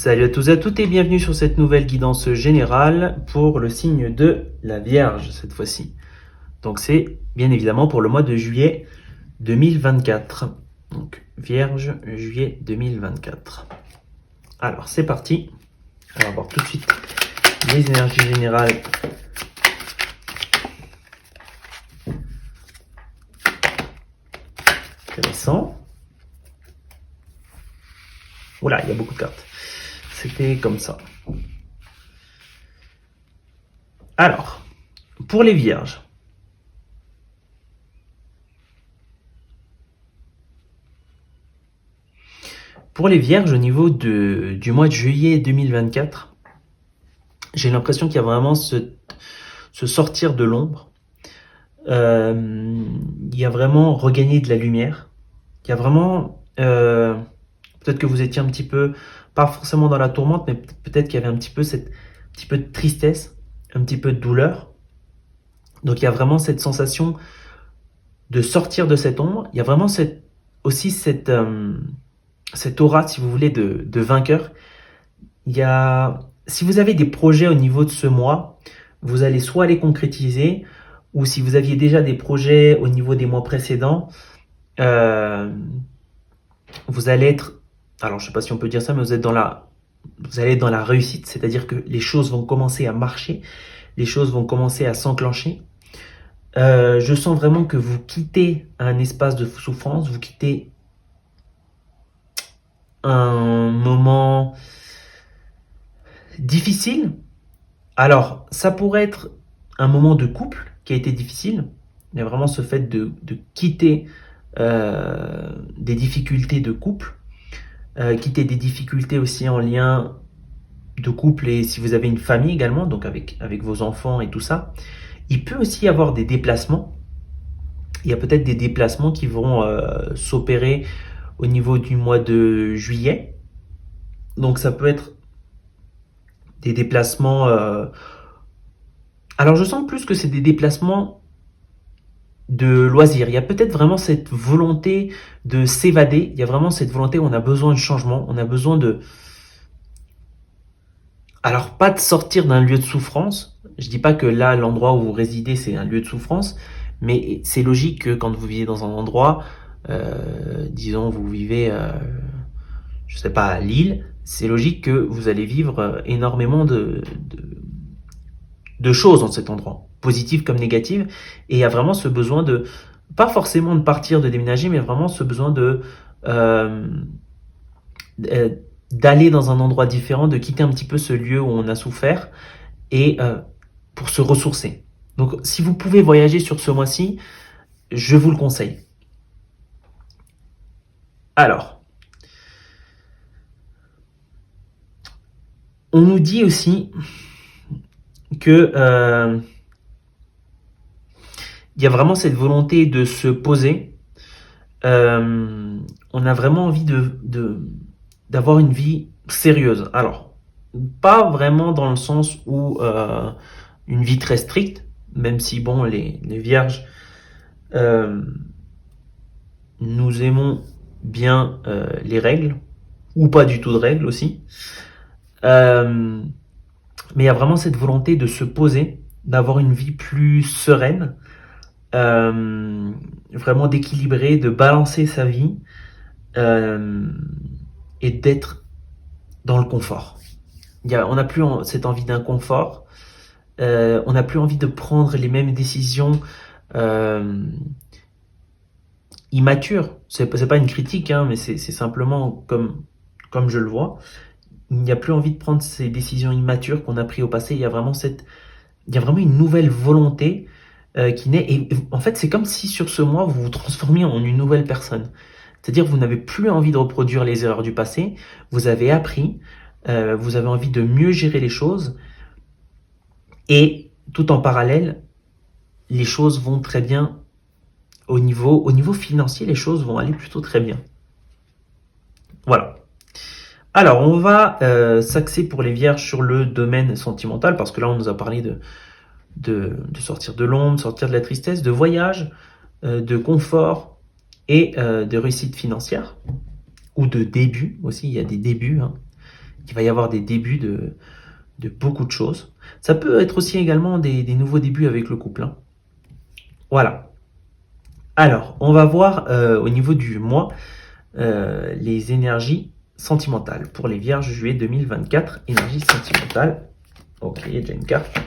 Salut à tous et à toutes et bienvenue sur cette nouvelle guidance générale pour le signe de la Vierge cette fois-ci. Donc c'est bien évidemment pour le mois de juillet 2024. Donc Vierge, juillet 2024. Alors c'est parti. On va voir tout de suite les énergies générales. Intéressant. Oula, il y a beaucoup de cartes. C'était comme ça. Alors, pour les Vierges. Pour les Vierges, au niveau du mois de juillet 2024, j'ai l'impression qu'il y a vraiment ce sortir de l'ombre. Il y a vraiment regagner de la lumière. Il y a vraiment... peut-être que vous étiez un petit peu, pas forcément dans la tourmente, mais peut-être qu'il y avait un petit peu de tristesse, un petit peu de douleur. Donc il y a vraiment cette sensation de sortir de cette ombre. Il y a vraiment aussi cette aura, si vous voulez, de vainqueur. Si vous avez des projets au niveau de ce mois, vous allez soit les concrétiser, ou si vous aviez déjà des projets au niveau des mois précédents, vous allez être, alors je ne sais pas si on peut dire ça, mais vous allez être dans la réussite, c'est-à-dire que les choses vont commencer à marcher, les choses vont commencer à s'enclencher. Je sens vraiment que vous quittez un espace de souffrance, vous quittez un moment difficile. Alors, ça pourrait être un moment de couple qui a été difficile. Il y a vraiment ce fait de quitter des difficultés de couple, quitter des difficultés aussi en lien de couple et si vous avez une famille également, donc avec vos enfants et tout ça. Il peut aussi y avoir des déplacements. Il y a peut-être des déplacements qui vont s'opérer au niveau du mois de juillet. Donc ça peut être des déplacements... Alors je sens plus que c'est des déplacements de loisirs. Il y a peut-être vraiment cette volonté de s'évader. Il y a vraiment cette volonté où on a besoin de changement. On a besoin de... Alors pas de sortir d'un lieu de souffrance. Je dis pas que là, l'endroit où vous résidez, c'est un lieu de souffrance. Mais c'est logique que quand vous vivez dans un endroit, disons vous vivez, je sais pas, à Lille, c'est logique que vous allez vivre énormément de choses dans cet endroit, positives comme négatives. Et il y a vraiment ce besoin de, pas forcément de partir, de déménager, mais vraiment ce besoin d'aller dans un endroit différent, de quitter un petit peu ce lieu où on a souffert et pour se ressourcer. Donc, si vous pouvez voyager sur ce mois-ci, je vous le conseille. Alors, on nous dit aussi que il y a vraiment cette volonté de se poser. On a vraiment envie d'avoir une vie sérieuse. Alors, pas vraiment dans le sens où une vie très stricte, même si bon, les vierges, nous aimons bien les règles, ou pas du tout de règles aussi. Mais il y a vraiment cette volonté de se poser, d'avoir une vie plus sereine, vraiment d'équilibrer, de balancer sa vie et d'être dans le confort. On n'a plus cette envie d'inconfort, on n'a plus envie de prendre les mêmes décisions immatures. C'est pas une critique, hein, mais c'est simplement comme je le vois. Il n'y a plus envie de prendre ces décisions immatures qu'on a prises au passé. Il y a vraiment une nouvelle volonté qui naît. Et en fait, c'est comme si sur ce mois, vous vous transformiez en une nouvelle personne. C'est-à-dire que vous n'avez plus envie de reproduire les erreurs du passé. Vous avez appris. Vous avez envie de mieux gérer les choses. Et tout en parallèle, les choses vont très bien. Au niveau financier, les choses vont aller plutôt très bien. Voilà. Alors, on va s'axer pour les vierges sur le domaine sentimental, parce que là, on nous a parlé de sortir de l'ombre, de sortir de la tristesse, de voyage, de confort et de réussite financière, ou de début aussi, il y a des débuts. Hein. Il va y avoir des débuts de beaucoup de choses. Ça peut être aussi également des nouveaux débuts avec le couple, hein. Voilà. Alors, on va voir au niveau du mois les énergies sentimentales. Pour les Vierges, juillet 2024, énergie sentimentale. Ok, il y a déjà une carte.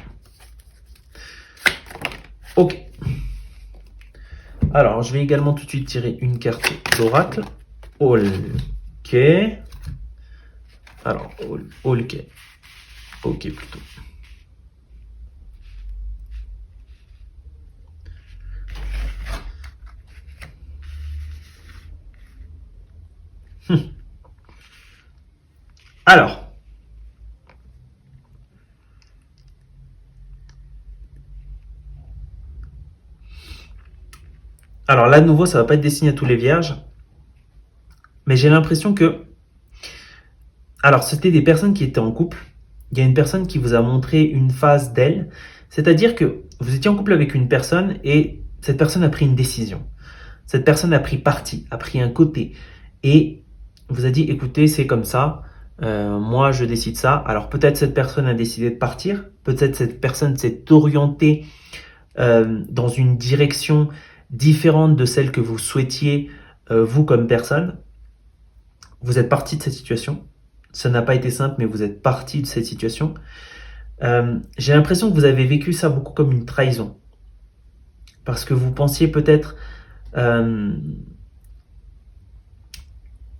Ok. Alors, je vais également tout de suite tirer une carte d'oracle. Ok. Alors, ok. Ok, plutôt. Alors, là, de nouveau, ça va pas être destiné à tous les vierges, mais j'ai l'impression que... Alors, c'était des personnes qui étaient en couple. Il y a une personne qui vous a montré une phase d'elle. C'est-à-dire que vous étiez en couple avec une personne et cette personne a pris une décision. Cette personne a pris parti, a pris un côté et vous a dit, écoutez, c'est comme ça, moi je décide ça. Alors peut-être cette personne a décidé de partir, peut-être cette personne s'est orientée dans une direction différente de celle que vous souhaitiez, vous comme personne. Vous êtes parti de cette situation. Ça n'a pas été simple, mais vous êtes parti de cette situation. J'ai l'impression que vous avez vécu ça beaucoup comme une trahison. Parce que vous pensiez peut-être...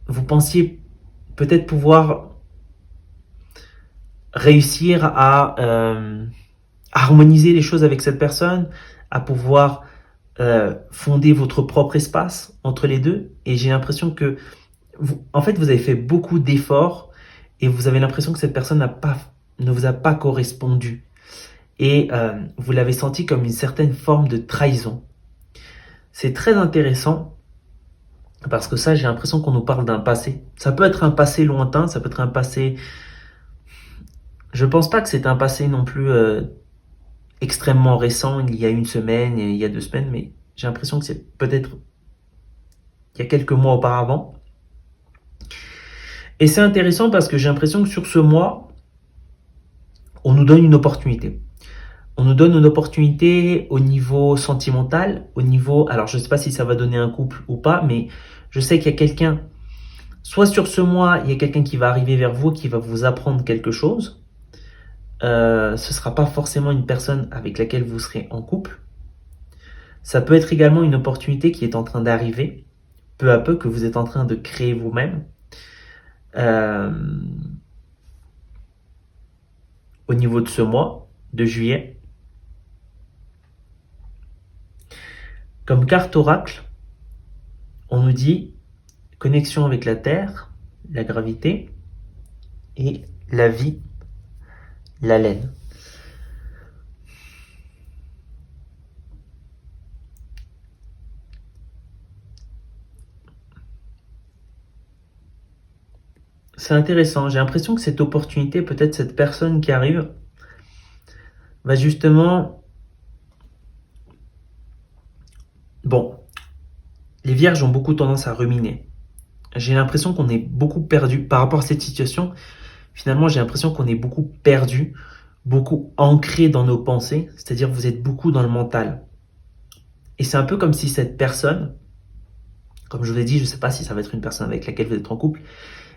vous pensiez peut-être pouvoir réussir à harmoniser les choses avec cette personne, à pouvoir fonder votre propre espace entre les deux. Et j'ai l'impression que en fait, vous avez fait beaucoup d'efforts et vous avez l'impression que cette personne ne vous a pas correspondu. Et vous l'avez senti comme une certaine forme de trahison. C'est très intéressant parce que ça, j'ai l'impression qu'on nous parle d'un passé. Ça peut être un passé lointain, ça peut être un passé... Je pense pas que c'est un passé non plus extrêmement récent, il y a une semaine, il y a 2 semaines, mais j'ai l'impression que c'est peut-être il y a quelques mois auparavant. Et c'est intéressant parce que j'ai l'impression que sur ce mois, on nous donne une opportunité. On nous donne une opportunité au niveau sentimental, au niveau... Alors, je ne sais pas si ça va donner un couple ou pas, mais je sais qu'il y a quelqu'un... Soit sur ce mois, il y a quelqu'un qui va arriver vers vous, qui va vous apprendre quelque chose. Ce ne sera pas forcément une personne avec laquelle vous serez en couple. Ça peut être également une opportunité qui est en train d'arriver, peu à peu, que vous êtes en train de créer vous-même. Au niveau de ce mois de juillet. Comme carte oracle, on nous dit connexion avec la Terre, la gravité et la vie, la laine. C'est intéressant, j'ai l'impression que cette opportunité, peut-être cette personne qui arrive, va justement... Bon, les vierges ont beaucoup tendance à ruminer. J'ai l'impression qu'on est beaucoup perdu par rapport à cette situation. Finalement, j'ai l'impression qu'on est beaucoup perdu, beaucoup ancré dans nos pensées, c'est-à-dire vous êtes beaucoup dans le mental. Et c'est un peu comme si cette personne, comme je vous l'ai dit, je ne sais pas si ça va être une personne avec laquelle vous êtes en couple,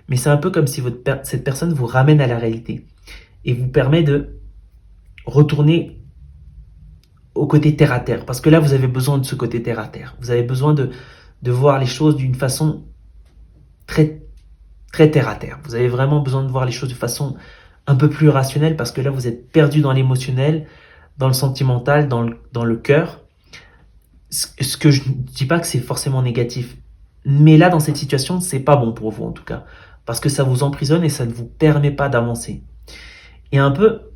mais c'est un peu comme si cette personne vous ramène à la réalité et vous permet de retourner au côté terre à terre. Parce que là, vous avez besoin de ce côté terre à terre. Vous avez besoin de voir les choses d'une façon très, très terre à terre. Vous avez vraiment besoin de voir les choses de façon un peu plus rationnelle parce que là, vous êtes perdu dans l'émotionnel, dans le sentimental, dans le cœur. Ce que je ne dis pas que c'est forcément négatif. Mais là, dans cette situation, c'est pas bon pour vous en tout cas. Parce que ça vous emprisonne et ça ne vous permet pas d'avancer. Et un peu,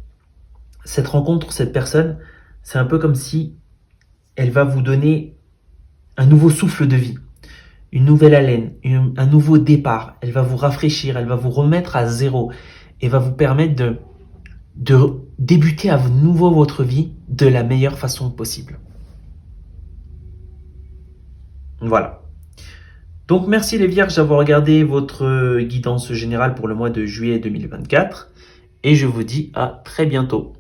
cette rencontre, cette personne, c'est un peu comme si elle va vous donner un nouveau souffle de vie, une nouvelle haleine, un nouveau départ. Elle va vous rafraîchir, elle va vous remettre à zéro et va vous permettre de débuter à nouveau votre vie de la meilleure façon possible. Voilà. Donc merci les Vierges d'avoir regardé votre guidance générale pour le mois de juillet 2024 et je vous dis à très bientôt.